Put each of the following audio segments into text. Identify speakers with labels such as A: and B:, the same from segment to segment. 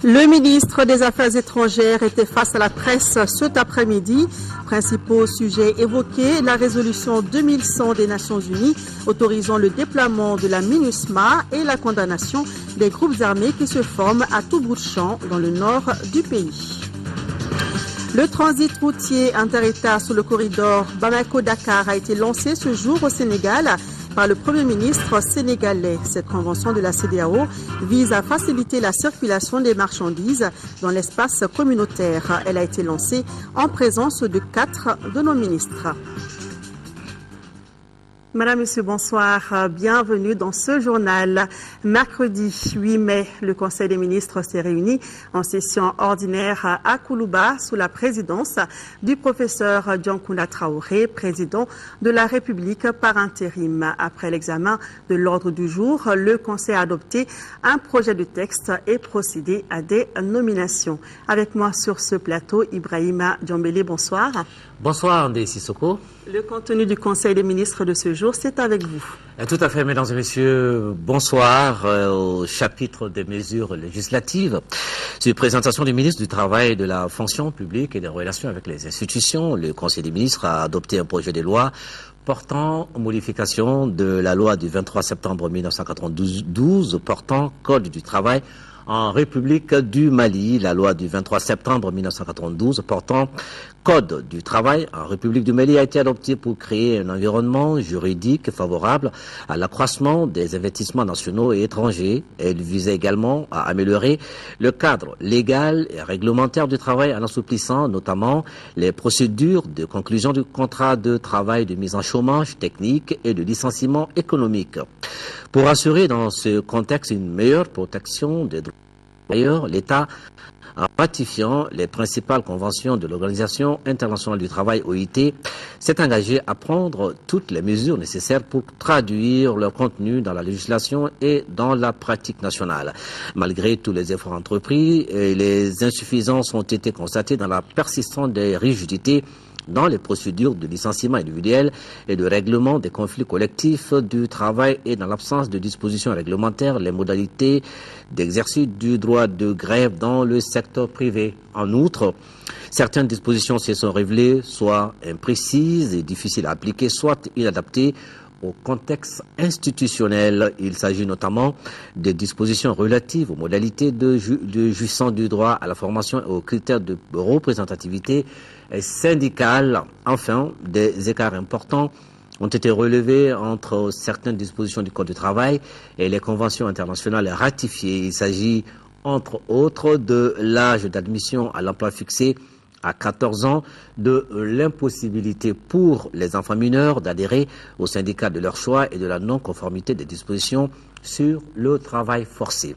A: Le ministre des Affaires étrangères était face à la presse cet après-midi. Principaux sujets évoqués, la résolution 2100 des Nations Unies autorisant le déploiement de la MINUSMA et la condamnation des groupes armés qui se forment à tout bout de champ dans le nord du pays. Le transit routier inter-État sur le corridor Bamako-Dakar a été lancé ce jour au Sénégal par le Premier ministre sénégalais. Cette convention de la CEDEAO vise à faciliter la circulation des marchandises dans l'espace communautaire. Elle a été lancée en présence de 4 de nos ministres. Madame, Monsieur, bonsoir. Bienvenue dans ce journal. Mercredi 8 mai, le Conseil des ministres s'est réuni en session ordinaire à Koulouba sous la présidence du professeur Diankouna Traoré, président de la République par intérim. Après l'examen de l'ordre du jour, le Conseil a adopté un projet de texte et procédé à des nominations. Avec moi sur ce plateau, Ibrahima Djambélé, bonsoir.
B: Bonsoir, Ndé Sissoko.
A: Le contenu du Conseil des ministres de ce jour, c'est avec vous.
B: Tout à fait, mesdames et messieurs, bonsoir. Au chapitre des mesures législatives, sur présentation du ministre du Travail, de la fonction publique et des relations avec les institutions, le Conseil des ministres a adopté un projet de loi portant modification de la loi du 23 septembre 1992 portant Code du travail en République du Mali, la loi du 23 septembre 1992 portant Code du travail en République du Mali a été adoptée pour créer un environnement juridique favorable à l'accroissement des investissements nationaux et étrangers. Elle visait également à améliorer le cadre légal et réglementaire du travail en assouplissant notamment les procédures de conclusion du contrat de travail, de mise en chômage technique et de licenciement économique. Pour assurer dans ce contexte une meilleure protection des droits d'ailleurs, l'État, en ratifiant les principales conventions de l'Organisation internationale du travail, OIT, s'est engagé à prendre toutes les mesures nécessaires pour traduire leur contenu dans la législation et dans la pratique nationale. Malgré tous les efforts entrepris, les insuffisances ont été constatées dans la persistance des rigidités dans les procédures de licenciement individuel et de règlement des conflits collectifs du travail et dans l'absence de dispositions réglementaires, les modalités d'exercice du droit de grève dans le secteur privé. En outre, certaines dispositions se sont révélées soit imprécises et difficiles à appliquer, soit inadaptées au contexte institutionnel. Il s'agit notamment des dispositions relatives aux modalités de jouissance du droit à la formation et aux critères de représentativité syndicale. Enfin, des écarts importants ont été relevés entre certaines dispositions du Code du travail et les conventions internationales ratifiées. Il s'agit entre autres de l'âge d'admission à l'emploi fixé à 14 ans, de l'impossibilité pour les enfants mineurs d'adhérer au syndicat de leur choix et de la non-conformité des dispositions sur le travail forcé.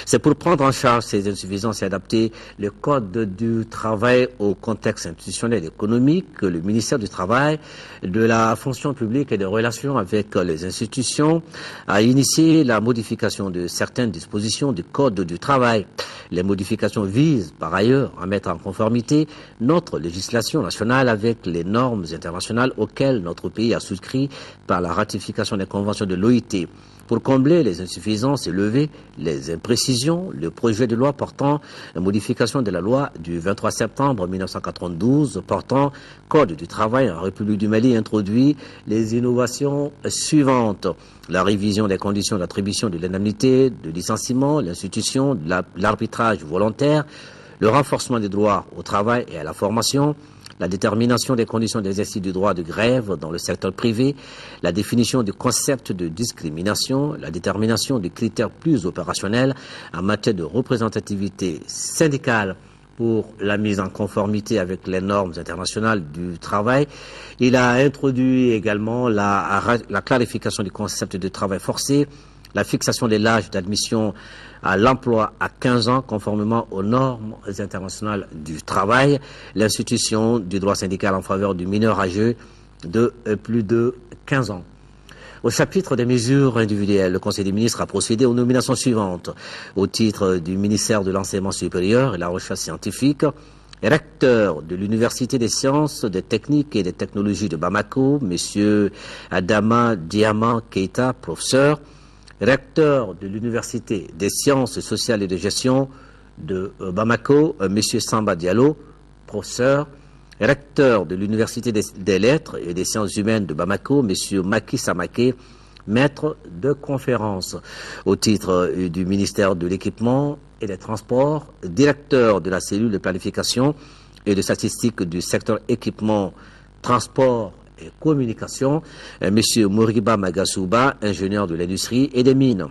B: C'est pour prendre en charge ces insuffisances et adapter le Code du travail au contexte institutionnel et économique que le ministère du Travail, de la fonction publique et des relations avec les institutions a initié la modification de certaines dispositions du Code du travail. Les modifications visent par ailleurs à mettre en conformité notre législation nationale avec les normes internationales auxquelles notre pays a souscrit par la ratification des conventions de l'OIT. Pour combler les insuffisances et lever les imprécisions, le projet de loi portant la modification de la loi du 23 septembre 1992 portant Code du travail en République du Mali introduit les innovations suivantes. La révision des conditions d'attribution de l'indemnité, de licenciement, l'institution de l'arbitrage volontaire, le renforcement des droits au travail et à la formation, la détermination des conditions d'exercice du droit de grève dans le secteur privé, la définition du concept de discrimination, la détermination des critères plus opérationnels en matière de représentativité syndicale pour la mise en conformité avec les normes internationales du travail. Il a introduit également la clarification du concept de travail forcé, la fixation de l'âge d'admission à l'emploi à 15 ans conformément aux normes internationales du travail, l'institution du droit syndical en faveur du mineur âgé de plus de 15 ans. Au chapitre des mesures individuelles, le Conseil des ministres a procédé aux nominations suivantes. Au titre du ministère de l'Enseignement supérieur et de la Recherche scientifique, recteur de l'Université des sciences, des techniques et des technologies de Bamako, M. Adama Diama Keita, professeur, recteur de l'Université des sciences sociales et de gestion de Bamako, M. Samba Diallo, professeur, recteur de l'Université des lettres et des sciences humaines de Bamako, M. Maki Samake, maître de conférence. Au titre du ministère de l'Équipement et des Transports, directeur de la cellule de planification et de statistique du secteur équipement, transport et communication, M. Moriba Magasuba, ingénieur de l'industrie et des mines.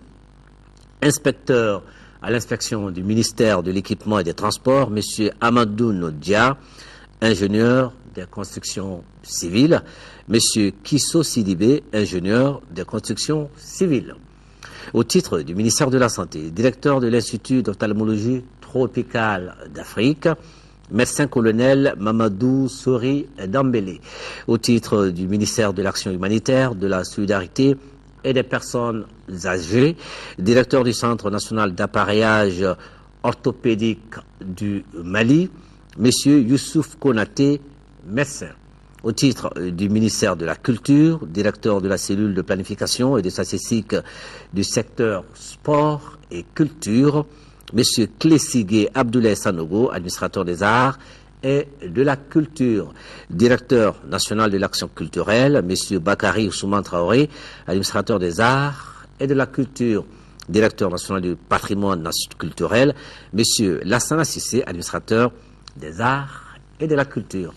B: Inspecteur à l'inspection du ministère de l'Équipement et des Transports, M. Amadou Nodia, ingénieur des constructions civiles, M. Kisso Sidibé, ingénieur des constructions civiles. Au titre du ministère de la Santé, directeur de l'Institut d'ophtalmologie tropicale d'Afrique, médecin-colonel Mamadou Sori Dambélé. Au titre du ministère de l'Action humanitaire, de la solidarité et des personnes âgées, directeur du Centre national d'appareillage orthopédique du Mali, M. Youssouf Konaté, médecin. Au titre du ministère de la Culture, directeur de la cellule de planification et de statistique du secteur sport et culture, M. Klessigé Abdoulaye Sanogo, administrateur des arts et de la culture, directeur national de l'action culturelle, M. Bakari Ousmane Traoré, administrateur des arts et de la culture, directeur national du patrimoine culturel, M. Lassana Sissé, administrateur des arts et de la culture.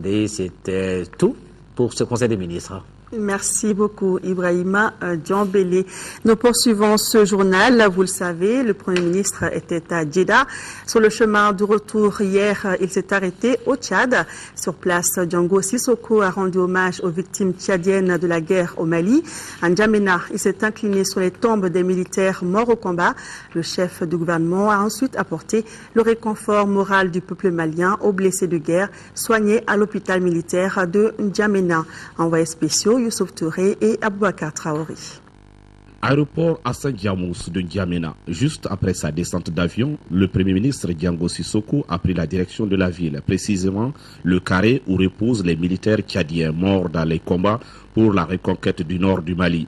B: Et c'était tout pour ce Conseil des ministres.
A: Merci beaucoup, Ibrahima Djambélé. Nous poursuivons ce journal. Vous le savez, le Premier ministre était à Djeddah. Sur le chemin du retour hier, il s'est arrêté au Tchad. Sur place, Django Sissoko a rendu hommage aux victimes tchadiennes de la guerre au Mali. À N'Djamena, il s'est incliné sur les tombes des militaires morts au combat. Le chef du gouvernement a ensuite apporté le réconfort moral du peuple malien aux blessés de guerre soignés à l'hôpital militaire de N'Djamena. Envoyés spéciaux Youssouf Touré et Aboubakar Traoré.
C: Aéroport Hassan Diamous de N'Djamena. Juste après sa descente d'avion, le Premier ministre Django Sissoko a pris la direction de la ville, précisément le carré où reposent les militaires tchadiens morts dans les combats pour la reconquête du nord du Mali.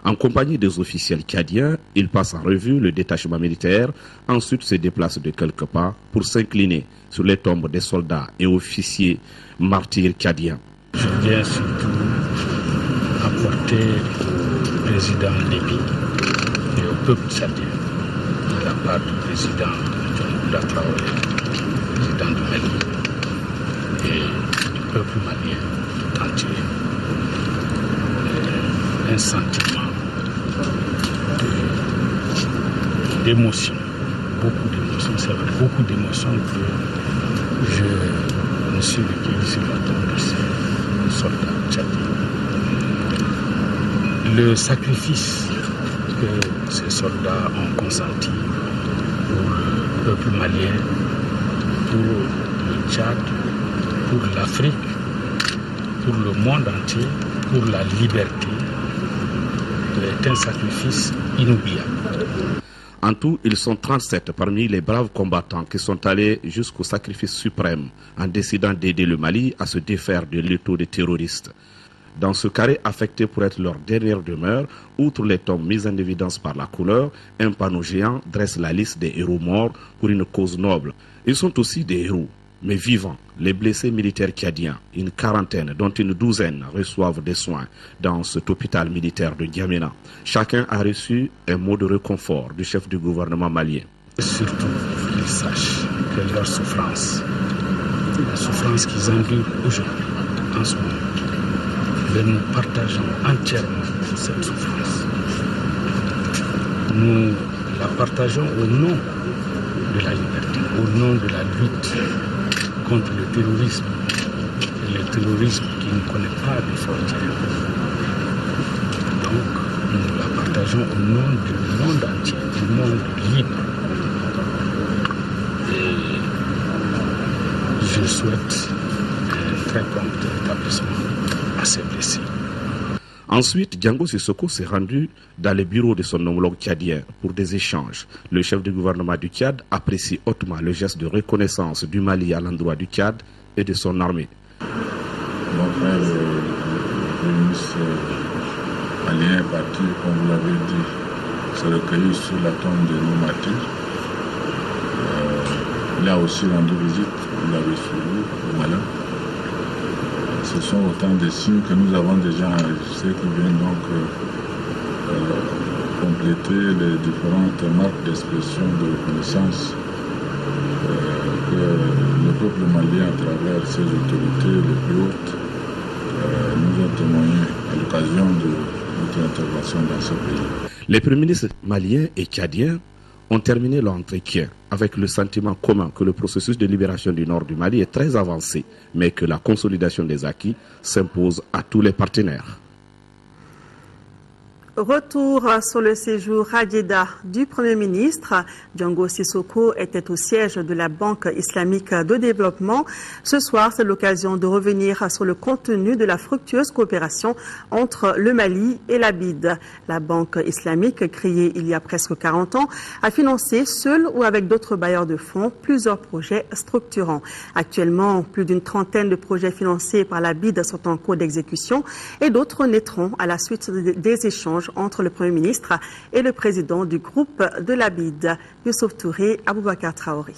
C: En compagnie des officiels tchadiens, il passe en revue le détachement militaire, ensuite se déplace de quelques pas pour s'incliner sur les tombes des soldats et officiers martyrs tchadiens.
D: Je viens surtout apporter au président Lébi et au peuple tchadien, de la part du président Django Traoré, président du Mali, et du peuple malien entier, un sentiment d'émotion, beaucoup d'émotions. C'est avec beaucoup d'émotion que je me suis recueilli sur la tombe de ces soldats tchadiens. Le sacrifice que ces soldats ont consenti pour le peuple malien, pour le Tchad, pour l'Afrique, pour le monde entier, pour la liberté, est un sacrifice inoubliable.
C: En tout, ils sont 37 parmi les braves combattants qui sont allés jusqu'au sacrifice suprême en décidant d'aider le Mali à se défaire de l'étau des terroristes. Dans ce carré affecté pour être leur dernière demeure, outre les tombes mises en évidence par la couleur, un panneau géant dresse la liste des héros morts pour une cause noble. Ils sont aussi des héros, mais vivants, les blessés militaires tchadiens, une quarantaine dont une douzaine reçoivent des soins dans cet hôpital militaire de N'Djamena. Chacun a reçu un mot de réconfort du chef du gouvernement malien.
D: Surtout qu'ils sachent que leur souffrance, la souffrance qu'ils endurent aujourd'hui, en ce moment, nous partageons entièrement cette souffrance. Nous la partageons au nom de la liberté, au nom de la lutte contre le terrorisme, et le terrorisme qui ne connaît pas de frontières. Donc, nous la partageons au nom du monde entier, du monde libre. Et je souhaite un très prompt rétablissement à ces blessés.
C: Ensuite, Django Sissoko s'est rendu dans le bureau de son homologue tchadien pour des échanges. Le chef du gouvernement du Tchad apprécie hautement le geste de reconnaissance du Mali à l'endroit du Tchad et de son armée.
E: Mon frère, le ministre malien est parti, comme vous l'avez dit, se recueillir sur la tombe de nos martyrs. Il a aussi rendu visite, vous l'avez suivi, au Mali. Ce sont autant de signes que nous avons déjà enregistrés qui viennent donc compléter les différentes marques d'expression de reconnaissance que le peuple malien, à travers ses autorités les plus hautes, nous a témoigné à l'occasion de notre intervention dans ce pays.
C: Les premiers ministres maliens et tchadiens ont terminé leur entretien avec le sentiment commun que le processus de libération du nord du Mali est très avancé, mais que la consolidation des acquis s'impose à tous les partenaires.
A: Retour sur le séjour à Djeddah du Premier ministre. Django Sissoko était au siège de la Banque islamique de développement. Ce soir, c'est l'occasion de revenir sur le contenu de la fructueuse coopération entre le Mali et la BID. La Banque islamique, créée il y a presque 40 ans, a financé, seule ou avec d'autres bailleurs de fonds, plusieurs projets structurants. Actuellement, plus d'une trentaine de projets financés par la BID sont en cours d'exécution et d'autres naîtront à la suite des échanges entre le Premier ministre et le président du groupe de la BID, Youssouf Touré, Aboubakar Traoré.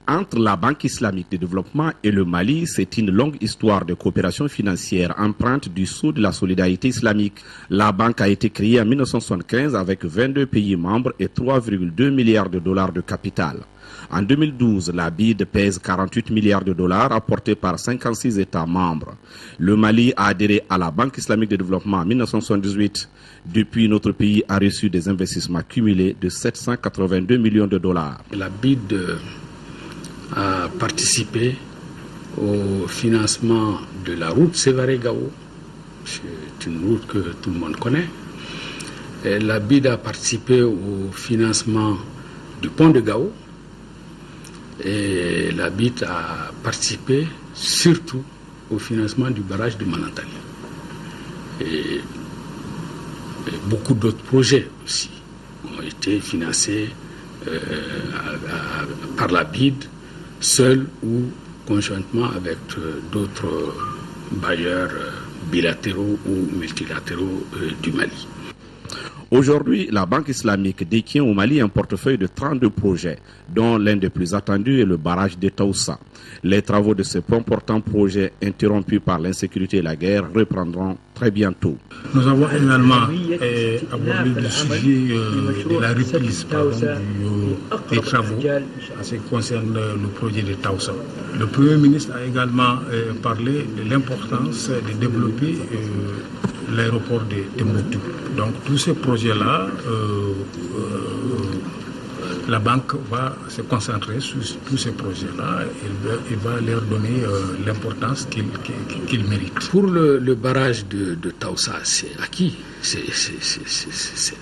C: Entre la Banque islamique de développement et le Mali, c'est une longue histoire de coopération financière empreinte du sceau de la solidarité islamique. La banque a été créée en 1975 avec 22 pays membres et 3,2 milliards de dollars de capital. En 2012, la BID pèse 48 milliards de dollars apportés par 56 États membres. Le Mali a adhéré à la Banque islamique de développement en 1978. Depuis, notre pays a reçu des investissements cumulés de 782 millions de dollars.
D: La BID a participé au financement de la route Sévaré-Gao. C'est une route que tout le monde connaît. Et la BID a participé au financement du pont de Gao. Et la BID a participé surtout au financement du barrage de Manantali. Et beaucoup d'autres projets aussi ont été financés par la BID, seul ou conjointement avec d'autres bailleurs bilatéraux ou multilatéraux du Mali.
C: Aujourd'hui, la Banque islamique détient au Mali un portefeuille de 32 projets, dont l'un des plus attendus est le barrage de Taoussa. Les travaux de ce important projet, interrompus par l'insécurité et la guerre, reprendront très bientôt.
F: Nous avons également abordé le sujet de la reprise des travaux en ce qui concerne le projet de Taoussa. Le Premier ministre a également parlé de l'importance de développer l'aéroport de Tombouctou. Donc tous ces projets-là, la banque va se concentrer sur tous ces projets-là et va leur donner l'importance qu'ils méritent.
D: Pour le barrage de Taoussa, c'est acquis. C'est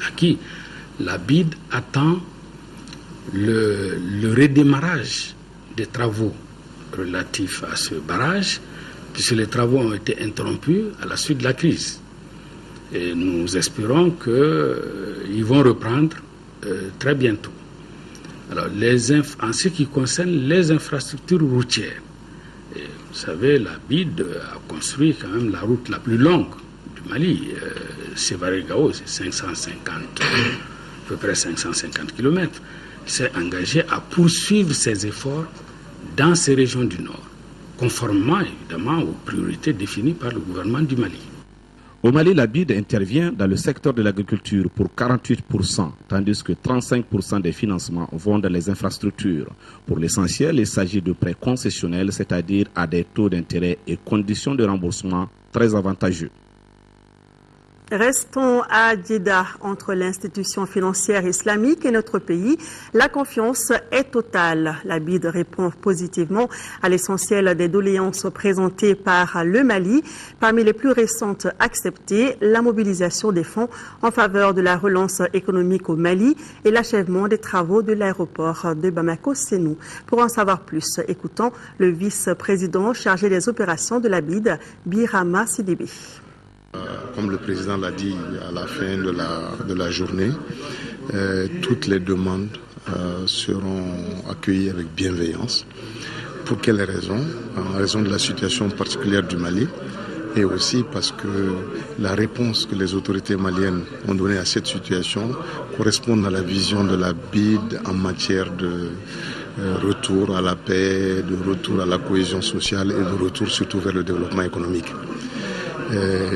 D: acquis. La BID attend le redémarrage des travaux relatifs à ce barrage, puisque les travaux ont été interrompus à la suite de la crise. Et nous espérons qu'ils vont reprendre très bientôt. Alors, en ce qui concerne les infrastructures routières, vous savez, la BID a construit quand même la route la plus longue du Mali. Sévaré-Gao, c'est à peu près 550 km. Il s'est engagé à poursuivre ses efforts dans ces régions du Nord, conformément évidemment aux priorités définies par le gouvernement du Mali.
C: Au Mali, la BID intervient dans le secteur de l'agriculture pour 48%, tandis que 35% des financements vont dans les infrastructures. Pour l'essentiel, il s'agit de prêts concessionnels, c'est-à-dire à des taux d'intérêt et conditions de remboursement très avantageux.
A: Restons à Djeddah. Entre l'institution financière islamique et notre pays, la confiance est totale. La BID répond positivement à l'essentiel des doléances présentées par le Mali. Parmi les plus récentes acceptées, la mobilisation des fonds en faveur de la relance économique au Mali et l'achèvement des travaux de l'aéroport de Bamako-Sénou. Pour en savoir plus, écoutons le vice-président chargé des opérations de la BID, Birama Sidibé.
G: comme le président l'a dit à la fin de la journée, toutes les demandes seront accueillies avec bienveillance. Pour quelles raisons? En raison de la situation particulière du Mali et aussi parce que la réponse que les autorités maliennes ont donnée à cette situation correspond à la vision de la BID en matière de retour à la paix, de retour à la cohésion sociale et de retour surtout vers le développement économique.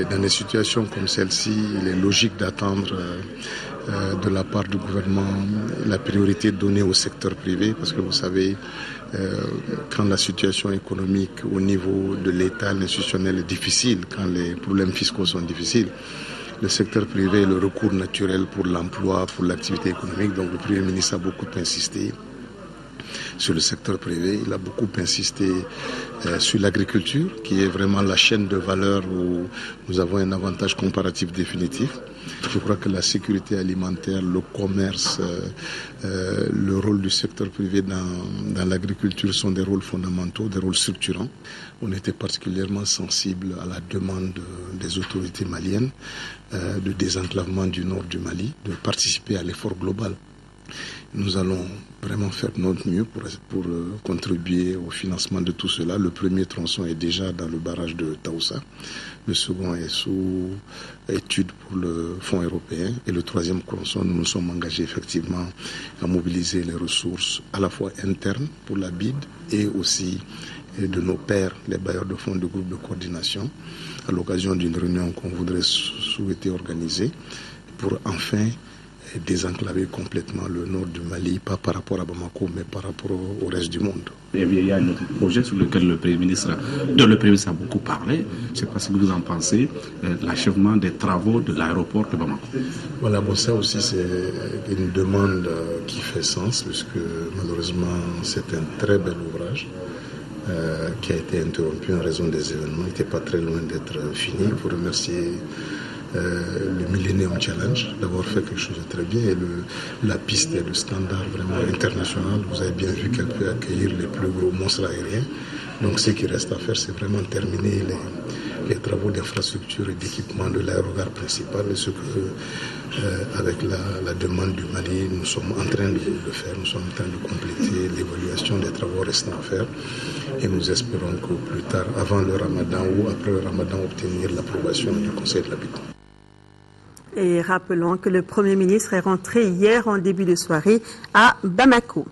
G: Dans des situations comme celle-ci, il est logique d'attendre de la part du gouvernement la priorité donnée au secteur privé parce que vous savez, quand la situation économique au niveau de l'État institutionnel est difficile, quand les problèmes fiscaux sont difficiles, le secteur privé est le recours naturel pour l'emploi, pour l'activité économique. Donc le Premier ministre a beaucoup insisté sur le secteur privé, il a beaucoup insisté sur l'agriculture, qui est vraiment la chaîne de valeur où nous avons un avantage comparatif définitif. Je crois que la sécurité alimentaire, le commerce, le rôle du secteur privé dans l'agriculture sont des rôles fondamentaux, des rôles structurants. On était particulièrement sensible à la demande des autorités maliennes de désenclavement du nord du Mali, de participer à l'effort global. Nous allons vraiment faire notre mieux pour contribuer au financement de tout cela. Le premier tronçon est déjà dans le barrage de Taoussa. Le second est sous étude pour le fonds européen. Et le troisième tronçon, nous nous sommes engagés effectivement à mobiliser les ressources à la fois internes pour la BID et aussi de nos pairs, les bailleurs de fonds de groupe de coordination, à l'occasion d'une réunion qu'on voudrait souhaiter organiser pour enfin désenclaver complètement le nord du Mali, pas par rapport à Bamako, mais par rapport au reste du monde.
C: Et bien, il y a un autre projet sur lequel le Premier ministre a beaucoup parlé. Je ne sais pas ce que vous en pensez, l'achèvement des travaux de l'aéroport de Bamako.
G: Voilà, bon, ça aussi c'est une demande qui fait sens, puisque malheureusement c'est un très bel ouvrage qui a été interrompu en raison des événements. Il n'était pas très loin d'être fini. Il faut remercier le Millennium Challenge d'avoir fait quelque chose de très bien et la piste est le standard vraiment international. Vous avez bien vu qu'elle peut accueillir les plus gros monstres aériens. Donc ce qui reste à faire, c'est vraiment terminer les travaux d'infrastructure et d'équipement de l'aérogare principal et ce que avec la demande du Mali, nous sommes en train de faire. Nous sommes en train de compléter l'évaluation des travaux restants à faire et nous espérons que plus tard, avant le Ramadan ou après le Ramadan, obtenir l'approbation du Conseil de l'Habitat.
A: Et rappelons que le Premier ministre est rentré hier en début de soirée à Bamako.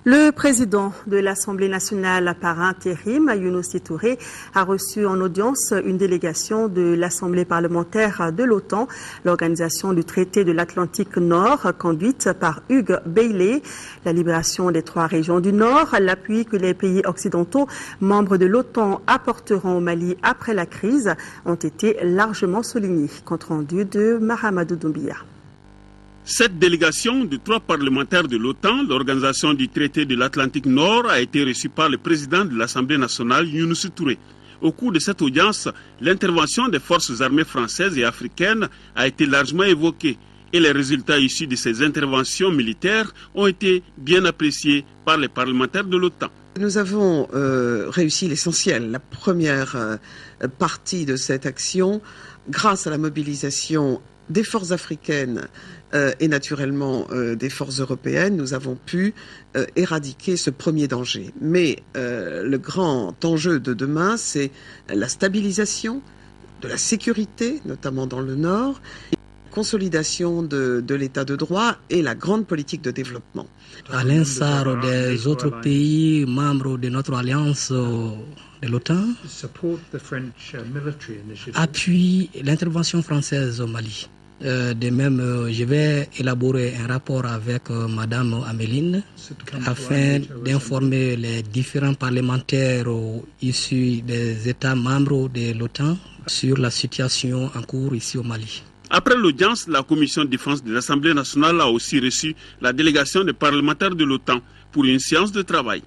A: Le président de l'Assemblée nationale par intérim, Younouss Touré, a reçu en audience une délégation de l'Assemblée parlementaire de l'OTAN, l'organisation du traité de l'Atlantique Nord, conduite par Hugues Bailey. La libération des 3 régions du Nord, l'appui que les pays occidentaux membres de l'OTAN apporteront au Mali après la crise ont été largement soulignés. Compte rendu de Mahamadou Doumbia.
H: Cette délégation de 3 parlementaires de l'OTAN, l'organisation du traité de l'Atlantique Nord, a été reçue par le président de l'Assemblée nationale, Younouss Touré. Au cours de cette audience, l'intervention des forces armées françaises et africaines a été largement évoquée et les résultats issus de ces interventions militaires ont été bien appréciés par les parlementaires de l'OTAN.
I: Nous avons réussi l'essentiel, la première partie de cette action, grâce à la mobilisation des forces africaines et naturellement des forces européennes, nous avons pu éradiquer ce premier danger. Mais le grand enjeu de demain, c'est la stabilisation de la sécurité, notamment dans le Nord, et la consolidation de l'état de droit et la grande politique de développement.
J: À l'instar des autres pays membres de notre alliance de l'OTAN, appuie l'intervention française au Mali. De même, je vais élaborer un rapport avec Madame Améline afin d'informer les différents parlementaires issus des États membres de l'OTAN sur la situation en cours ici au Mali.
H: Après l'audience, la commission de défense de l'Assemblée nationale a aussi reçu la délégation des parlementaires de l'OTAN pour une séance de travail.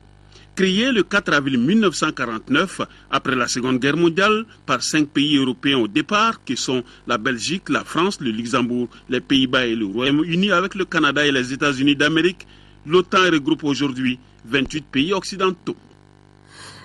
H: Créé le 4 avril 1949, après la Seconde Guerre mondiale, par 5 pays européens au départ, qui sont la Belgique, la France, le Luxembourg, les Pays-Bas et le Royaume-Uni, avec le Canada et les États-Unis d'Amérique, l'OTAN regroupe aujourd'hui 28 pays occidentaux.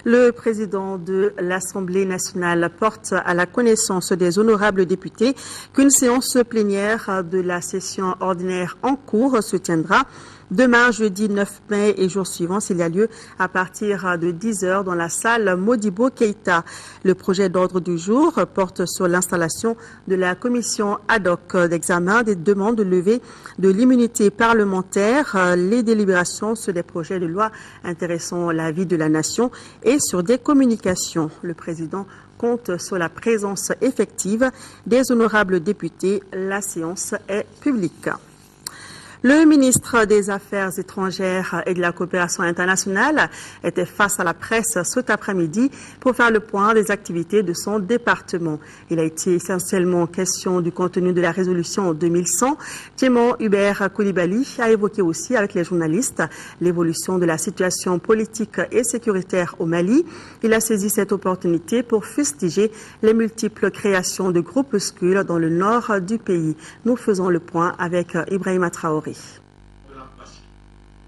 A: Le président de l'Assemblée nationale porte à la connaissance des honorables députés qu'une séance plénière de la session ordinaire en cours se tiendra demain, jeudi 9 mai et jour suivant, s'il y a lieu, à partir de 10h dans la salle Modibo Keïta. Le projet d'ordre du jour porte sur l'installation de la commission ad hoc d'examen des demandes de levée de l'immunité parlementaire, les délibérations sur des projets de loi intéressant la vie de la nation et sur des communications. Le président compte sur la présence effective des honorables députés. La séance est publique. Le ministre des Affaires étrangères et de la coopération internationale était face à la presse cet après-midi pour faire le point des activités de son département. Il a été essentiellement question du contenu de la résolution 2100. Tchémon Hubert Koulibaly a évoqué aussi avec les journalistes l'évolution de la situation politique et sécuritaire au Mali. Il a saisi cette opportunité pour fustiger les multiples créations de groupuscules dans le nord du pays. Nous faisons le point avec Ibrahima Traoré.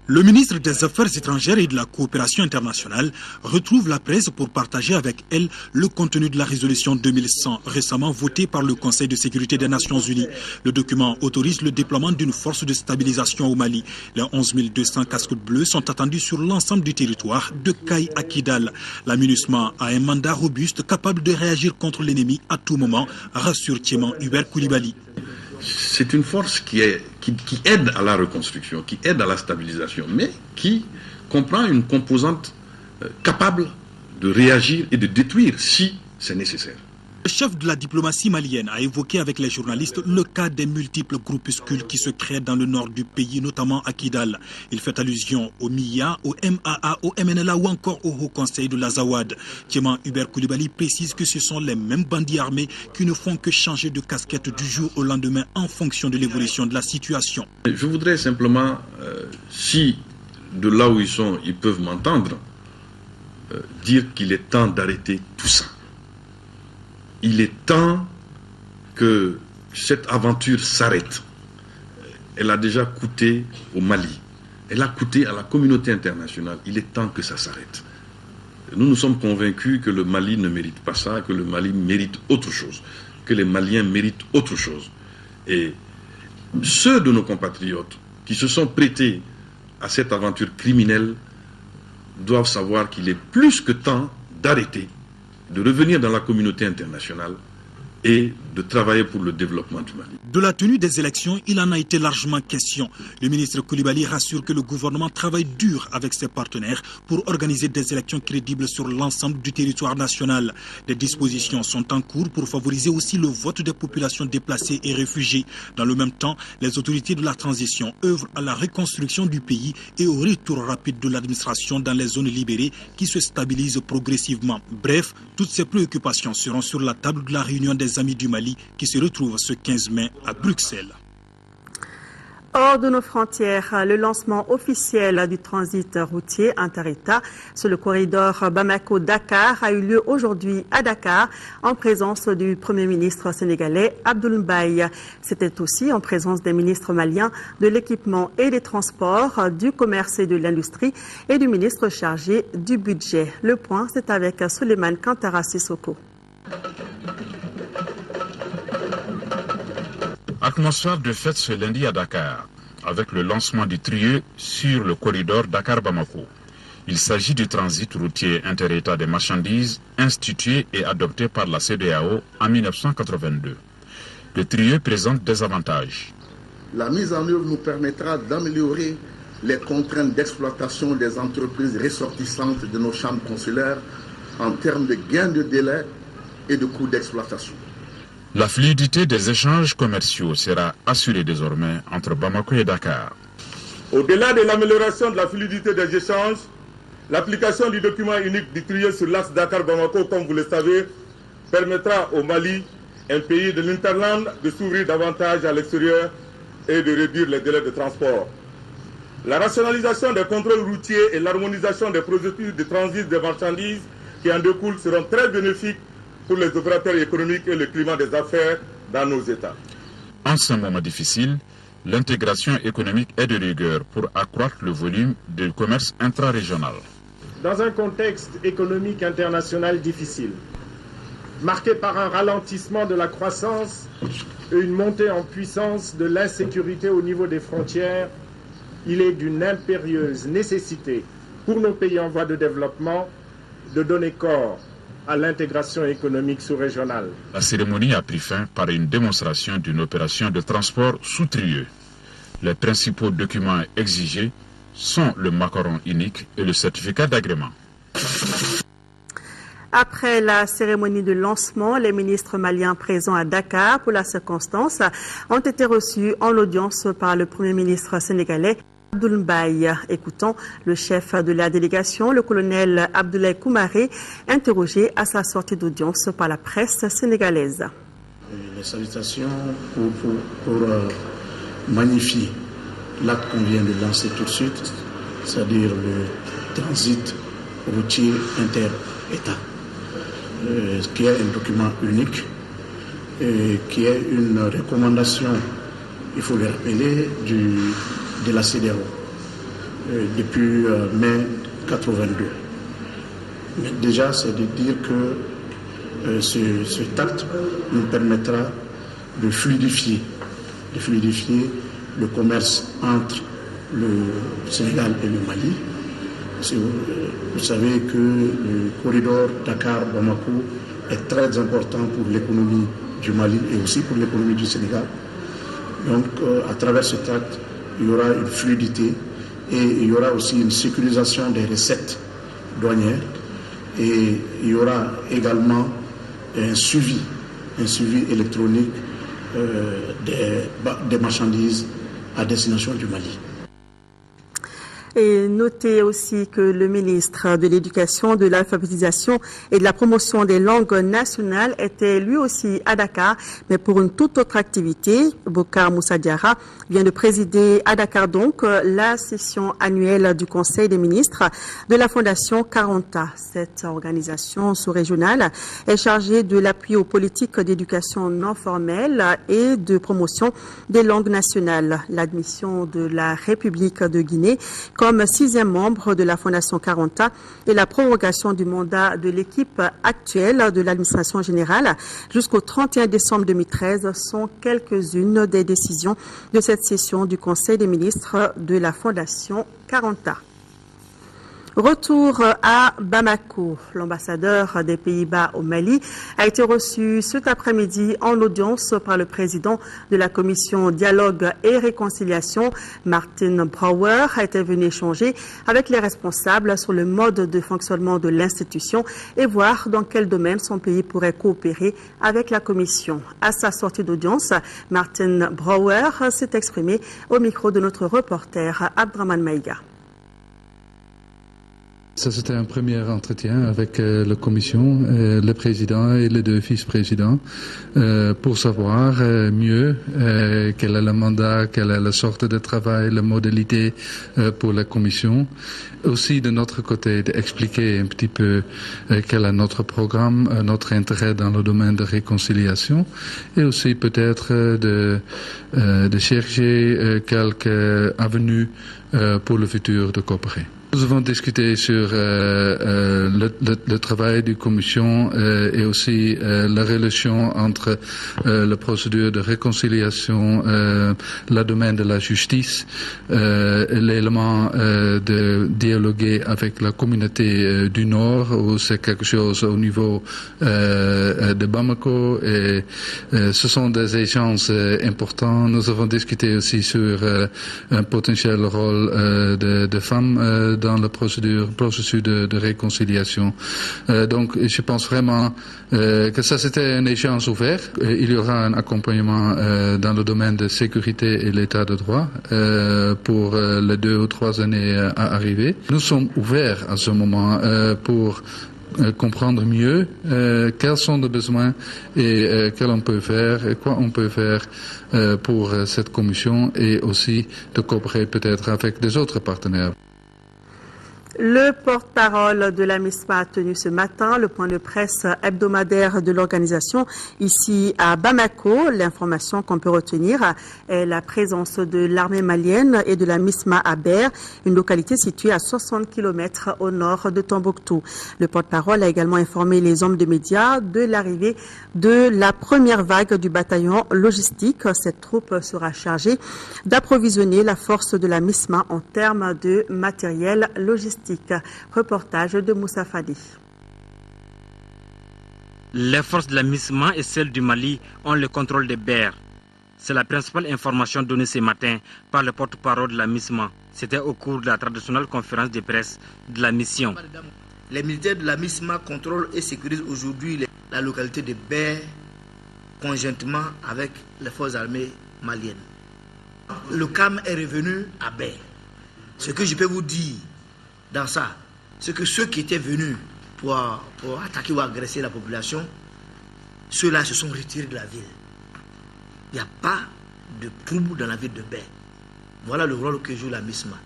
K: Le ministre des Affaires étrangères et de la coopération internationale retrouve la presse pour partager avec elle le contenu de la résolution 2100 récemment votée par le Conseil de sécurité des Nations Unies. Le document autorise le déploiement d'une force de stabilisation au Mali. Les 11 200 casques bleus sont attendus sur l'ensemble du territoire de Kaï à Kidal. La MINUSMA a un mandat robuste capable de réagir contre l'ennemi à tout moment, rassure Tchémon Hubert Koulibaly.
L: C'est une force qui aide à la reconstruction, qui aide à la stabilisation, mais qui comprend une composante capable de réagir et de détruire si c'est nécessaire.
K: Le chef de la diplomatie malienne a évoqué avec les journalistes le cas des multiples groupuscules qui se créent dans le nord du pays, notamment à Kidal. Il fait allusion au MIA, au MAA, au MNLA ou encore au Haut Conseil de l'Azawad. Tchémon Hubert Koulibaly précise que ce sont les mêmes bandits armés qui ne font que changer de casquette du jour au lendemain en fonction de l'évolution de la situation.
L: Je voudrais simplement, si de là où ils sont, ils peuvent m'entendre, dire qu'il est temps d'arrêter tout ça. Il est temps que cette aventure s'arrête. Elle a déjà coûté au Mali. Elle a coûté à la communauté internationale. Il est temps que ça s'arrête. Nous sommes convaincus que le Mali ne mérite pas ça, que le Mali mérite autre chose, que les Maliens méritent autre chose. Et ceux de nos compatriotes qui se sont prêtés à cette aventure criminelle doivent savoir qu'il est plus que temps d'arrêter, de revenir dans la communauté internationale et de travailler pour le développement du Mali.
K: De la tenue des élections, il en a été largement question. Le ministre Koulibaly rassure que le gouvernement travaille dur avec ses partenaires pour organiser des élections crédibles sur l'ensemble du territoire national. Des dispositions sont en cours pour favoriser aussi le vote des populations déplacées et réfugiées. Dans le même temps, les autorités de la transition œuvrent à la reconstruction du pays et au retour rapide de l'administration dans les zones libérées qui se stabilisent progressivement. Bref, toutes ces préoccupations seront sur la table de la réunion des Amis du Mali qui se retrouve ce 15 mai à Bruxelles.
A: Hors de nos frontières, le lancement officiel du transit routier inter-État sur le corridor Bamako-Dakar a eu lieu aujourd'hui à Dakar en présence du Premier ministre sénégalais Abdoul Mbaye. C'était aussi en présence des ministres maliens de l'équipement et des transports, du commerce et de l'industrie et du ministre chargé du budget. Le point, c'est avec Souleymane Kantara Sissoko.
M: Atmosphère de fête ce lundi à Dakar, avec le lancement du trio sur le corridor Dakar-Bamako. Il s'agit du transit routier inter-État des marchandises institué et adopté par la CEDEAO en 1982. Le trio présente des avantages.
N: La mise en œuvre nous permettra d'améliorer les contraintes d'exploitation des entreprises ressortissantes de nos chambres consulaires en termes de gains de délai et de coûts d'exploitation.
M: La fluidité des échanges commerciaux sera assurée désormais entre Bamako et Dakar.
O: Au-delà de l'amélioration de la fluidité des échanges, l'application du document unique du trio sur l'axe Dakar-Bamako, comme vous le savez, permettra au Mali, un pays de l'Interland, de s'ouvrir davantage à l'extérieur et de réduire les délais de transport. La rationalisation des contrôles routiers et l'harmonisation des procédures de transit des marchandises qui en découlent seront très bénéfiques pour les opérateurs économiques et le climat des affaires dans nos États.
M: En ce moment difficile, l'intégration économique est de rigueur pour accroître le volume du commerce intra-régional.
P: dans un contexte économique international difficile, marqué par un ralentissement de la croissance et une montée en puissance de l'insécurité au niveau des frontières, il est d'une impérieuse nécessité pour nos pays en voie de développement de donner corps à l'intégration économique sous-régionale.
M: La cérémonie a pris fin par une démonstration d'une opération de transport sous Trieux. Les principaux documents exigés sont le macaron unique et le certificat d'agrément.
A: Après la cérémonie de lancement, les ministres maliens présents à Dakar pour la circonstance ont été reçus en audience par le Premier ministre sénégalais Abdoul Mbaye. Écoutons le chef de la délégation, le colonel Abdoulaye Koumaré, interrogé à sa sortie d'audience par la presse sénégalaise.
Q: Les salutations pour magnifier l'acte qu'on vient de lancer tout de suite, c'est-à-dire le transit routier inter-État, qui est un document unique, qui est une recommandation, il faut le rappeler, de la CEDEAO depuis mai 82. Mais déjà, c'est de dire que cet acte nous permettra de fluidifier le commerce entre le Sénégal et le Mali. Vous savez que le corridor Dakar-Bamako est très important pour l'économie du Mali et aussi pour l'économie du Sénégal. Donc, à travers cet acte, il y aura une fluidité et il y aura aussi une sécurisation des recettes douanières et il y aura également un suivi électronique des marchandises à destination du Mali.
A: Et notez aussi que le ministre de l'Éducation, de l'Alphabétisation et de la Promotion des langues nationales était lui aussi à Dakar, mais pour une toute autre activité. Bokar Moussa Diarra vient de présider à Dakar donc la session annuelle du Conseil des ministres de la Fondation Caranta. Cette organisation sous-régionale est chargée de l'appui aux politiques d'éducation non formelle et de promotion des langues nationales. L'admission de la République de Guinée comme 6e membre de la Fondation Caranta et la prorogation du mandat de l'équipe actuelle de l'administration générale jusqu'au 31 décembre 2013 sont quelques-unes des décisions de cette session du Conseil des ministres de la Fondation Caranta. Retour à Bamako. L'ambassadeur des Pays-Bas au Mali a été reçu cet après-midi en audience par le président de la commission Dialogue et Réconciliation, Martin Brouwer, a été venu échanger avec les responsables sur le mode de fonctionnement de l'institution et voir dans quel domaine son pays pourrait coopérer avec la commission. À sa sortie d'audience, Martin Brouwer s'est exprimé au micro de notre reporter Abdraman Maïga.
R: Ça, c'était un premier entretien avec la commission, le président et les 2 vice-présidents pour savoir mieux quel est le mandat, quelle est la sorte de travail, la modalité pour la commission. Aussi, de notre côté, d'expliquer un petit peu quel est notre programme, notre intérêt dans le domaine de réconciliation et aussi peut-être de chercher quelques avenues pour le futur de coopérer. Nous avons discuté sur le travail de la Commission et aussi la relation entre la procédure de réconciliation, le domaine de la justice, l'élément de dialoguer avec la communauté du Nord, où c'est quelque chose au niveau de Bamako. Et ce sont des échanges importants. Nous avons discuté aussi sur un potentiel rôle de femmes dans le processus de réconciliation. Donc, je pense vraiment que ça, c'était un échange ouvert. Il y aura un accompagnement dans le domaine de sécurité et l'état de droit pour les 2 ou 3 années à arriver. Nous sommes ouverts à ce moment pour comprendre mieux quels sont les besoins et qu'est-ce qu'on peut faire et quoi on peut faire pour cette commission et aussi de coopérer peut-être avec des autres partenaires.
A: Le porte-parole de la MISMA a tenu ce matin le point de presse hebdomadaire de l'organisation ici à Bamako. L'information qu'on peut retenir est la présence de l'armée malienne et de la MISMA à Ber, une localité située à 60 km au nord de Tombouctou. Le porte-parole a également informé les hommes de médias de l'arrivée de la première vague du bataillon logistique. Cette troupe sera chargée d'approvisionner la force de la MISMA en termes de matériel logistique. Reportage de Moussa Fadi.
S: Les forces de la MISMA et celles du Mali ont le contrôle des Ber. C'est la principale information donnée ce matin par le porte-parole de la MISMA. C'était au cours de la traditionnelle conférence de presse de la mission.
T: Les militaires de la MISMA contrôlent et sécurisent aujourd'hui la localité de Ber conjointement avec les forces armées maliennes. Le calme est revenu à Ber. Ce que je peux vous dire dans ça, c'est que ceux qui étaient venus pour attaquer ou agresser la population, ceux-là se sont retirés de la ville. Il n'y a pas de trouble dans la ville de Ber. Voilà le rôle que joue la MISMA.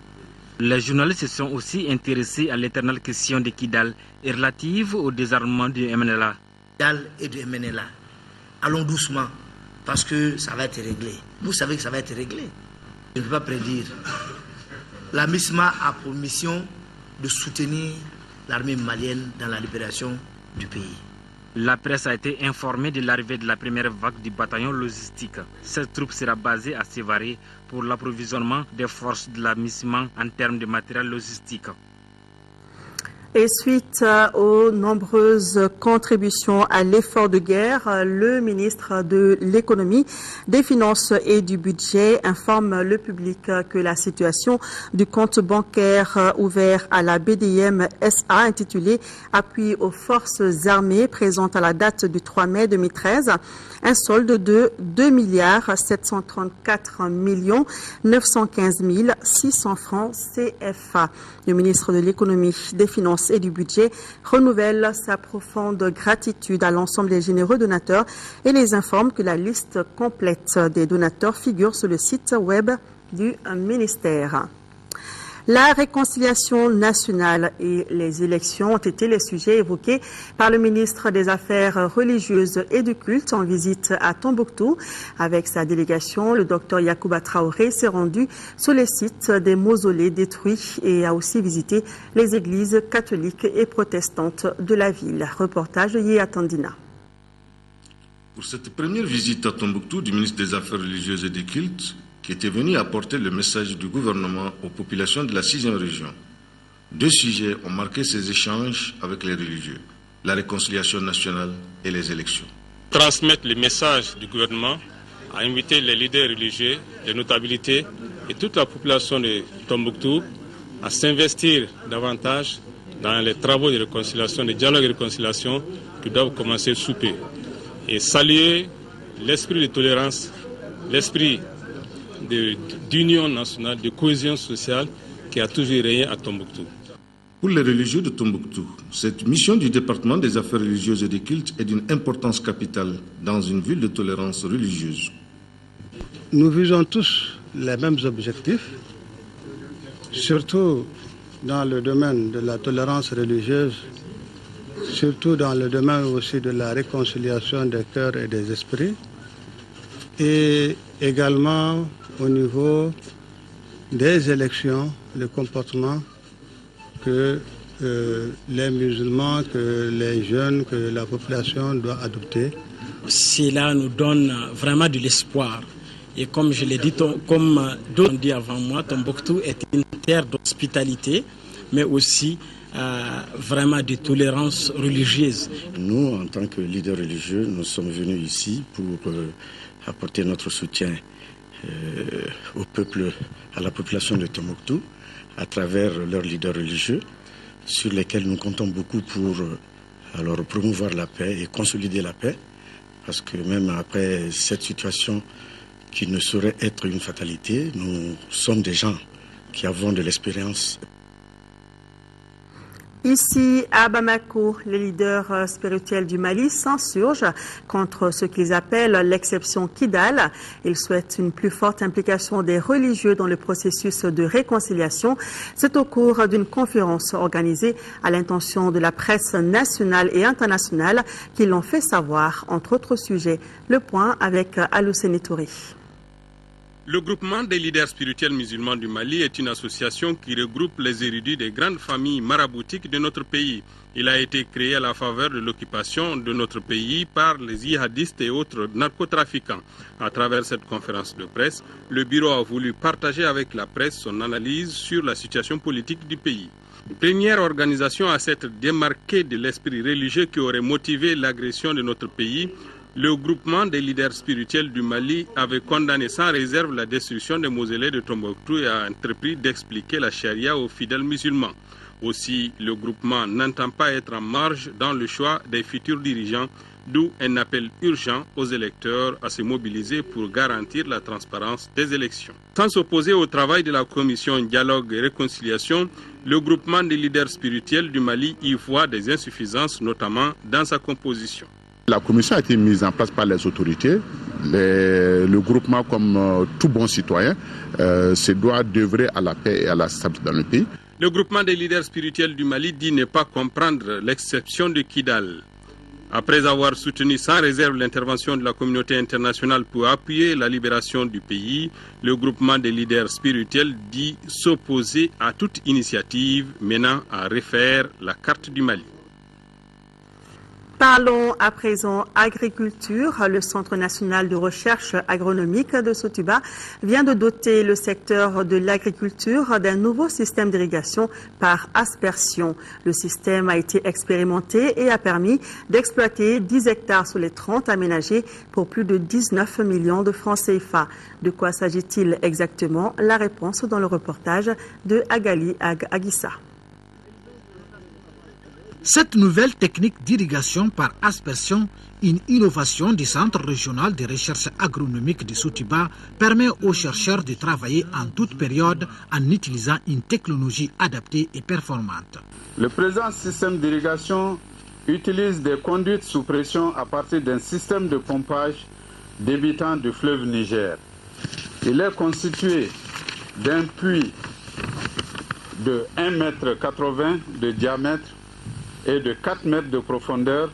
S: Les journalistes se sont aussi intéressés à l'éternelle question de Kidal et relative au désarmement du MNLA.
T: Kidal et du MNLA. Allons doucement, parce que ça va être réglé. Vous savez que ça va être réglé. Je ne peux pas prédire. La MISMA a pour mission de soutenir l'armée malienne dans la libération du pays.
S: La presse a été informée de l'arrivée de la première vague du bataillon logistique. Cette troupe sera basée à Sévaré pour l'approvisionnement des forces de la MISMA en termes de matériel logistique.
A: Et suite aux nombreuses contributions à l'effort de guerre, le ministre de l'Économie, des Finances et du Budget informe le public que la situation du compte bancaire ouvert à la BDM SA intitulé « Appui aux forces armées » présente à la date du 3 mai 2013 un solde de 2,734,915,600 francs CFA. Le ministre de l'Économie, des Finances et du Budget renouvelle sa profonde gratitude à l'ensemble des généreux donateurs et les informe que la liste complète des donateurs figure sur le site web du ministère. La réconciliation nationale et les élections ont été les sujets évoqués par le ministre des Affaires religieuses et du culte en visite à Tombouctou. Avec sa délégation, le docteur Yacouba Traoré s'est rendu sur les sites des mausolées détruits et a aussi visité les églises catholiques et protestantes de la ville. Reportage de Yéa Tandina.
U: Pour cette première visite à Tombouctou du ministre des Affaires religieuses et du culte, qui était venu apporter le message du gouvernement aux populations de la 6e région. Deux sujets ont marqué ces échanges avec les religieux, la réconciliation nationale et les élections.
V: Transmettre le message du gouvernement a invité les leaders religieux, les notabilités et toute la population de Tombouctou à s'investir davantage dans les travaux de réconciliation, de dialogue et de réconciliation qui doivent commencer sous peu. Et saluer l'esprit de tolérance, l'esprit d'union nationale, de cohésion sociale qui a toujours régné à Tombouctou.
U: Pour les religieux de Tombouctou, cette mission du département des affaires religieuses et des cultes est d'une importance capitale dans une ville de tolérance religieuse.
W: Nous visons tous les mêmes objectifs, surtout dans le domaine de la tolérance religieuse, surtout dans le domaine aussi de la réconciliation des cœurs et des esprits, et également au niveau des élections, le comportement que les musulmans, que les jeunes, que la population doit adopter.
J: Cela nous donne vraiment de l'espoir. Et comme je l'ai dit, comme d'autres ont dit avant moi, Tombouctou est une terre d'hospitalité, mais aussi vraiment de tolérance religieuse.
X: Nous, en tant que leaders religieux, nous sommes venus ici pour apporter notre soutien au peuple, à la population de Tombouctou, à travers leurs leaders religieux, sur lesquels nous comptons beaucoup pour alors promouvoir la paix et consolider la paix, parce que même après cette situation qui ne saurait être une fatalité, nous sommes des gens qui avons de l'expérience.
A: Ici, à Bamako, les leaders spirituels du Mali s'insurgent contre ce qu'ils appellent l'exception Kidal. Ils souhaitent une plus forte implication des religieux dans le processus de réconciliation. C'est au cours d'une conférence organisée à l'intention de la presse nationale et internationale qu'ils l'ont fait savoir, entre autres sujets. Le point avec Alousseni Touré.
V: Le groupement des leaders spirituels musulmans du Mali est une association qui regroupe les érudits des grandes familles maraboutiques de notre pays. Il a été créé à la faveur de l'occupation de notre pays par les djihadistes et autres narcotrafiquants. À travers cette conférence de presse, le bureau a voulu partager avec la presse son analyse sur la situation politique du pays. Première organisation à s'être démarquée de l'esprit religieux qui aurait motivé l'agression de notre pays, le groupement des leaders spirituels du Mali avait condamné sans réserve la destruction des mausolées de Tombouctou et a entrepris d'expliquer la charia aux fidèles musulmans. Aussi, le groupement n'entend pas être en marge dans le choix des futurs dirigeants, d'où un appel urgent aux électeurs à se mobiliser pour garantir la transparence des élections. Sans s'opposer au travail de la commission Dialogue et Réconciliation, le groupement des leaders spirituels du Mali y voit des insuffisances, notamment dans sa composition.
B: La commission a été mise en place par les autorités. Le groupement, comme tout bon citoyen, se doit d'œuvrer à la paix et à la stabilité dans le pays.
V: Le groupement des leaders spirituels du Mali dit ne pas comprendre l'exception de Kidal. Après avoir soutenu sans réserve l'intervention de la communauté internationale pour appuyer la libération du pays, le groupement des leaders spirituels dit s'opposer à toute initiative menant à refaire la carte du Mali.
A: Parlons à présent agriculture. Le Centre national de recherche agronomique de Sotuba vient de doter le secteur de l'agriculture d'un nouveau système d'irrigation par aspersion. Le système a été expérimenté et a permis d'exploiter 10 hectares sur les 30 aménagés pour plus de 19 millions de francs CFA. De quoi s'agit-il exactement? La réponse dans le reportage de Agali Agissa.
D: Cette nouvelle technique d'irrigation par aspersion, une innovation du Centre régional de recherche agronomique de Sotiba, permet aux chercheurs de travailler en toute période en utilisant une technologie adaptée et performante.
E: Le présent système d'irrigation utilise des conduites sous pression à partir d'un système de pompage débutant du fleuve Niger. Il est constitué d'un puits de 1,80 m de diamètre et de 4 mètres de profondeur,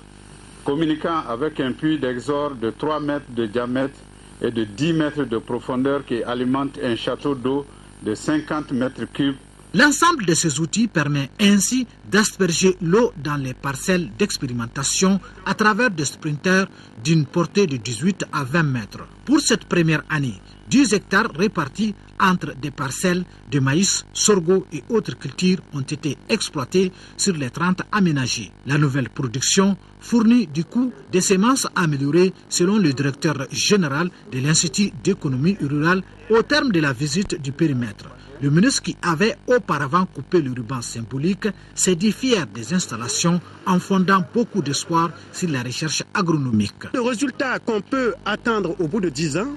E: communiquant avec un puits d'exor de 3 mètres de diamètre et de 10 mètres de profondeur qui alimente un château d'eau de 50 mètres cubes.
D: L'ensemble de ces outils permet ainsi d'asperger l'eau dans les parcelles d'expérimentation à travers des sprinters d'une portée de 18 à 20 mètres. Pour cette première année, 10 hectares répartis entre des parcelles de maïs, sorgho et autres cultures ont été exploités sur les 30 aménagés. La nouvelle production fournit du coup des semences améliorées selon le directeur général de l'Institut d'économie rurale au terme de la visite du périmètre. Le ministre qui avait auparavant coupé le ruban symbolique s'est dit fier des installations en fondant beaucoup d'espoir sur la recherche agronomique.
F: Le résultat qu'on peut attendre au bout de 10 ans,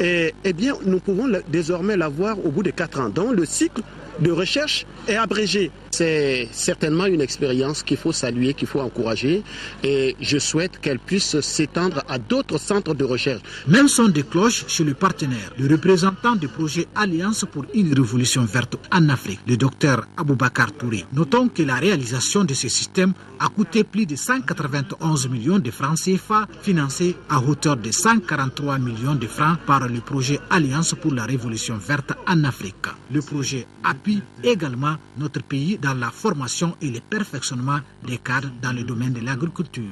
F: eh bien, nous pouvons désormais l'avoir au bout de 4 ans. Donc le cycle de recherche est abrégé. C'est certainement une expérience qu'il faut saluer, qu'il faut encourager et je souhaite qu'elle puisse s'étendre à d'autres centres de recherche.
D: Même son de cloche chez le partenaire, le représentant du projet Alliance pour une révolution verte en Afrique, le docteur Aboubakar Touré. Notons que la réalisation de ce système a coûté plus de 191 millions de francs CFA, financés à hauteur de 143 millions de francs par le projet Alliance pour la révolution verte en Afrique. Le projet appuie également notre pays dans la formation et le perfectionnement des cadres dans le domaine de l'agriculture.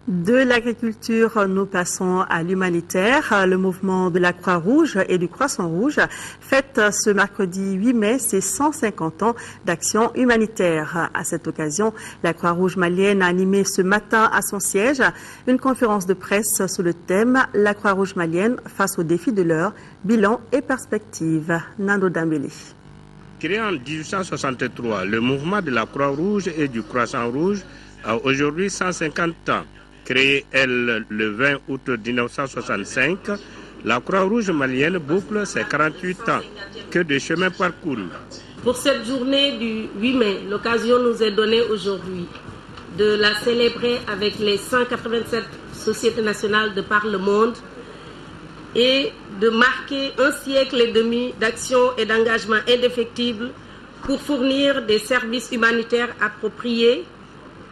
A: De l'agriculture, nous passons à l'humanitaire. Le mouvement de la Croix-Rouge et du Croissant-Rouge fête ce mercredi 8 mai ses 150 ans d'action humanitaire. À cette occasion, la Croix-Rouge malienne a animé ce matin à son siège une conférence de presse sous le thème « La Croix-Rouge malienne face aux défis de l'heure, bilan et perspectives ». Nando Dambélé.
Y: Créé en 1863, le mouvement de la Croix-Rouge et du Croissant-Rouge a aujourd'hui 150 ans. Créée elle le 20 août 1965, la Croix-Rouge malienne boucle ses 48 ans. Que de chemin parcouru.
C: Pour cette journée du 8 mai, l'occasion nous est donnée aujourd'hui de la célébrer avec les 187 sociétés nationales de par le monde et de marquer un siècle et demi d'action et d'engagement indéfectible pour fournir des services humanitaires appropriés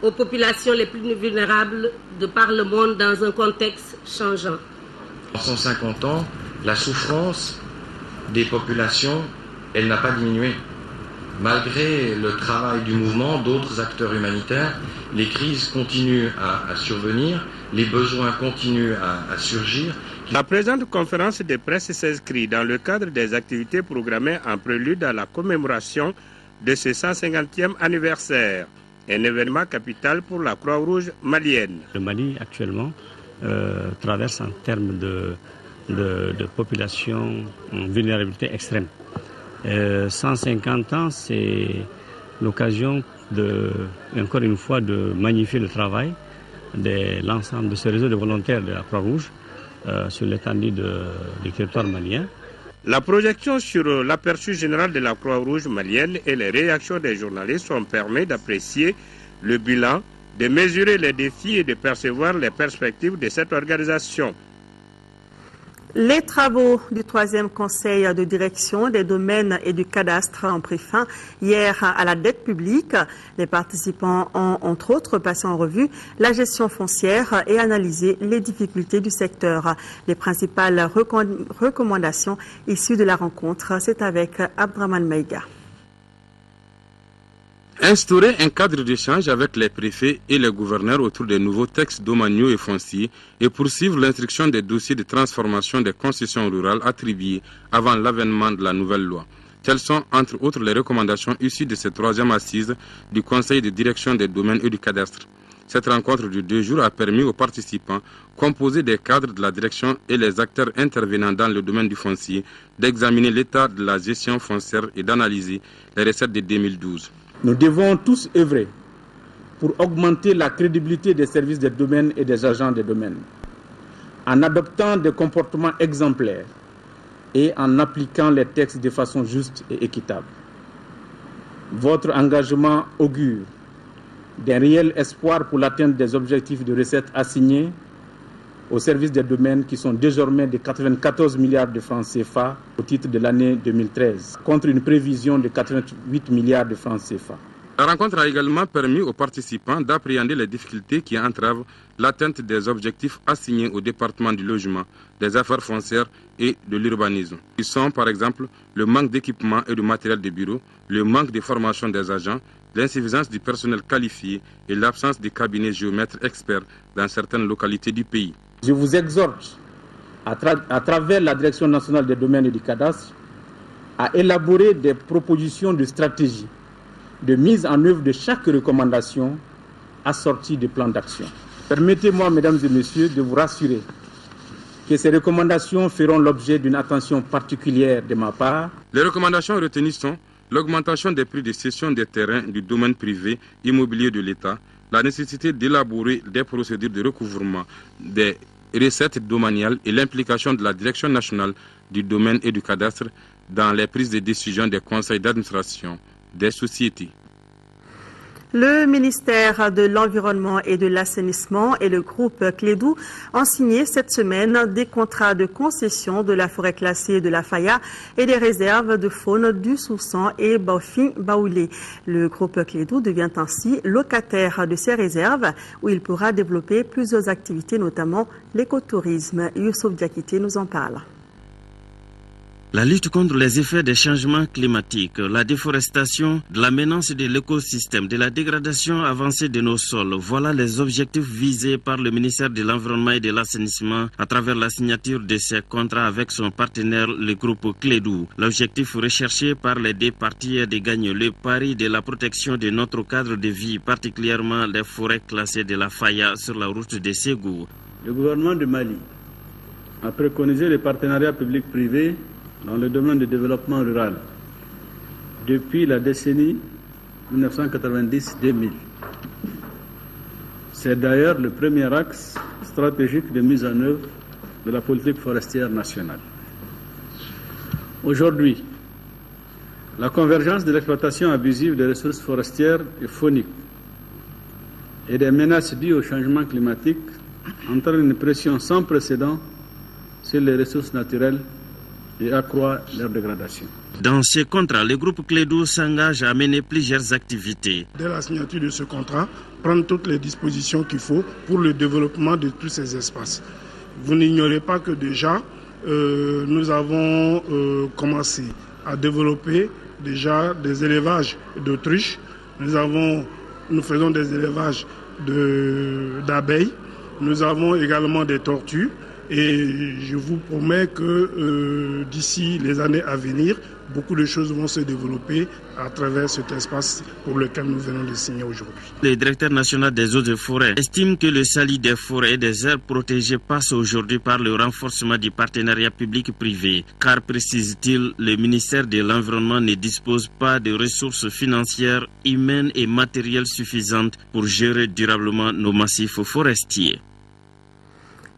C: aux populations les plus vulnérables de par le monde dans un contexte changeant.
G: En 150 ans, la souffrance des populations, elle n'a pas diminué. Malgré le travail du mouvement, d'autres acteurs humanitaires, les crises continuent à survenir, les besoins continuent à surgir.
Y: La présente conférence de presse s'inscrit dans le cadre des activités programmées en prélude à la commémoration de ce 150e anniversaire, un événement capital pour la Croix-Rouge malienne.
H: Le Mali actuellement traverse en termes de population en vulnérabilité extrême. 150 ans, c'est l'occasion encore une fois de magnifier le travail de l'ensemble de ce réseau de volontaires de la Croix-Rouge sur l'étendue du territoire malien.
Y: La projection sur l'aperçu général de la Croix-Rouge malienne et les réactions des journalistes ont permis d'apprécier le bilan, de mesurer les défis et de percevoir les perspectives de cette organisation.
A: Les travaux du 3e conseil de direction des domaines et du cadastre ont pris fin hier à la dette publique. Les participants ont entre autres passé en revue la gestion foncière et analysé les difficultés du secteur. Les principales recommandations issues de la rencontre, c'est avec Abdraman Maïga.
I: Instaurer un cadre d'échange avec les préfets et les gouverneurs autour des nouveaux textes domaniaux et fonciers et poursuivre l'instruction des dossiers de transformation des concessions rurales attribuées avant l'avènement de la nouvelle loi. Telles sont entre autres les recommandations issues de cette 3e assise du Conseil de direction des domaines et du cadastre. Cette rencontre de 2 jours a permis aux participants, composés des cadres de la direction et les acteurs intervenant dans le domaine du foncier, d'examiner l'état de la gestion foncière et d'analyser les recettes de 2012.
L: Nous devons tous œuvrer pour augmenter la crédibilité des services des domaines et des agents des domaines, en adoptant des comportements exemplaires et en appliquant les textes de façon juste et équitable. Votre engagement augure d'un réel espoir pour l'atteinte des objectifs de recettes assignés aux services des domaines qui sont désormais de 94 milliards de francs CFA au titre de l'année 2013, contre une prévision de 88 milliards de francs CFA.
I: La rencontre a également permis aux participants d'appréhender les difficultés qui entravent l'atteinte des objectifs assignés au département du logement, des affaires foncières et de l'urbanisme. Ils sont par exemple le manque d'équipement et de matériel de bureau, le manque de formation des agents, l'insuffisance du personnel qualifié et l'absence de cabinets géomètres experts dans certaines localités du pays.
L: Je vous exhorte, à travers la Direction nationale des domaines et du cadastre, à élaborer des propositions de stratégie, de mise en œuvre de chaque recommandation assortie de plans d'action. Permettez-moi, mesdames et messieurs, de vous rassurer que ces recommandations feront l'objet d'une attention particulière de ma part.
I: Les recommandations retenues sont l'augmentation des prix de cession des terrains du domaine privé immobilier de l'État, la nécessité d'élaborer des procédures de recouvrement des recettes domaniales et l'implication de la Direction nationale du domaine et du cadastre dans les prises de décision des conseils d'administration des sociétés.
A: Le ministère de l'Environnement et de l'Assainissement et le groupe Clédou ont signé cette semaine des contrats de concession de la forêt classée de la Faya et des réserves de faune du Soussan et Baoufin-Baoulé. Le groupe Clédou devient ainsi locataire de ces réserves où il pourra développer plusieurs activités, notamment l'écotourisme. Youssouf Diakité nous en parle.
Z: La lutte contre les effets des changements climatiques, la déforestation, de la menace de l'écosystème, de la dégradation avancée de nos sols, voilà les objectifs visés par le ministère de l'Environnement et de l'Assainissement à travers la signature de ces contrats avec son partenaire, le groupe Clédou. L'objectif recherché par les deux parties est de gagner le pari de la protection de notre cadre de vie, particulièrement les forêts classées de la Faya sur la route de Ségou.
L: Le gouvernement du Mali a préconisé le partenariat public-privé dans le domaine du développement rural depuis la décennie 1990-2000. C'est d'ailleurs le premier axe stratégique de mise en œuvre de la politique forestière nationale. Aujourd'hui, La convergence de l'exploitation abusive des ressources forestières et fauniques et des menaces dues au changement climatique entraîne une pression sans précédent sur les ressources naturelles et accroît leur dégradation.
Z: Dans ces contrats, le groupe Clédou s'engage à mener plusieurs activités.
K: Dès la signature de ce contrat, prendre toutes les dispositions qu'il faut pour le développement de tous ces espaces. Vous n'ignorez pas que déjà, nous avons commencé à développer déjà des élevages d'autruches. Nous faisons des élevages d'abeilles. Nous avons également des tortues. Et je vous promets que d'ici les années à venir, beaucoup de choses vont se développer à travers cet espace pour lequel nous venons de signer aujourd'hui.
Z: Le directeur national des eaux et forêts estime que le salis des forêts et des aires protégées passe aujourd'hui par le renforcement du partenariat public-privé. Car, précise-t-il, le ministère de l'Environnement ne dispose pas de ressources financières, humaines et matérielles suffisantes pour gérer durablement nos massifs forestiers.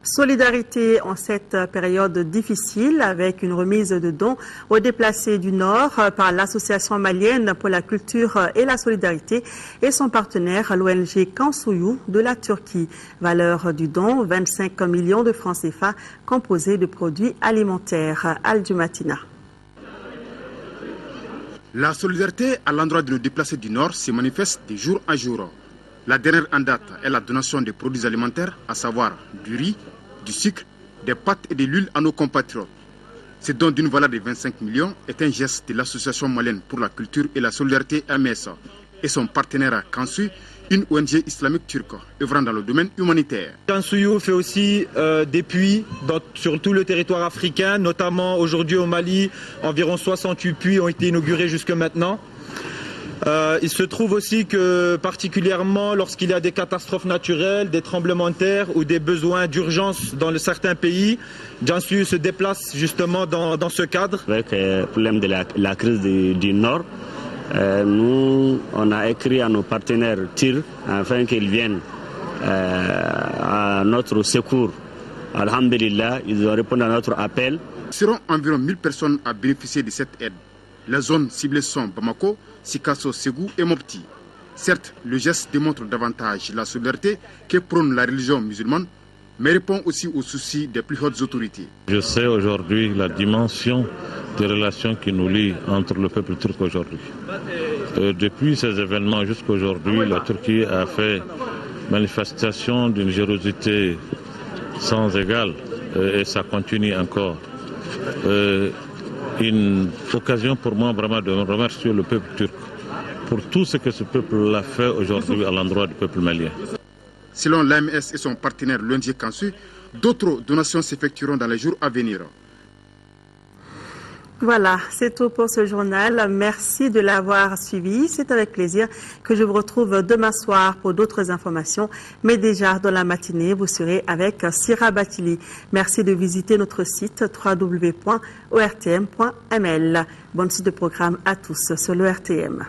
A: Solidarité en cette période difficile avec une remise de dons aux déplacés du Nord par l'Association malienne pour la culture et la solidarité et son partenaire l'ONG Kansuyu de la Turquie. Valeur du don 25 millions de francs CFA composés de produits alimentaires. Al-Jumatina.
M: La solidarité à l'endroit de nos déplacés du Nord se manifeste de jour en jour. La dernière en date est la donation de produits alimentaires, à savoir du riz, du sucre, des pâtes et de l'huile à nos compatriotes. Ce don d'une valeur de 25 millions est un geste de l'Association malienne pour la culture et la solidarité MS et son partenaire Kansuyu, une ONG islamique turque œuvrant dans le domaine humanitaire.
N: Kansuyu fait aussi des puits sur tout le territoire africain, notamment aujourd'hui au Mali, environ 68 puits ont été inaugurés jusque maintenant. Il se trouve aussi que particulièrement lorsqu'il y a des catastrophes naturelles, des tremblements de terre ou des besoins d'urgence dans certains pays, Kansuyu se déplace justement dans ce cadre.
H: Avec le problème de la crise du Nord, nous on a écrit à nos partenaires TIR afin qu'ils viennent à notre secours. Alhamdulillah, ils ont répondu à notre appel.
M: Il seront environ 1000 personnes à bénéficier de cette aide. Les zones ciblées sont Bamako, Sikasso, Ségou et Mopti. Certes, le geste démontre davantage la solidarité que prône la religion musulmane, mais répond aussi aux soucis des plus hautes autorités.
O: Je sais aujourd'hui la dimension des relations qui nous lient entre le peuple turc aujourd'hui. Depuis ces événements jusqu'à aujourd'hui, la Turquie a fait manifestation d'une générosité sans égale et ça continue encore. Une occasion pour moi vraiment de remercier le peuple turc pour tout ce que ce peuple a fait aujourd'hui à l'endroit du peuple malien.
M: Selon l'AMS et son partenaire l'ONG Kansuyu, d'autres donations s'effectueront dans les jours à venir.
A: Voilà, c'est tout pour ce journal. Merci de l'avoir suivi. C'est avec plaisir que je vous retrouve demain soir pour d'autres informations. Mais déjà, dans la matinée, vous serez avec Sira Batili. Merci de visiter notre site www.ortm.ml. Bonne suite de programme à tous sur le RTM.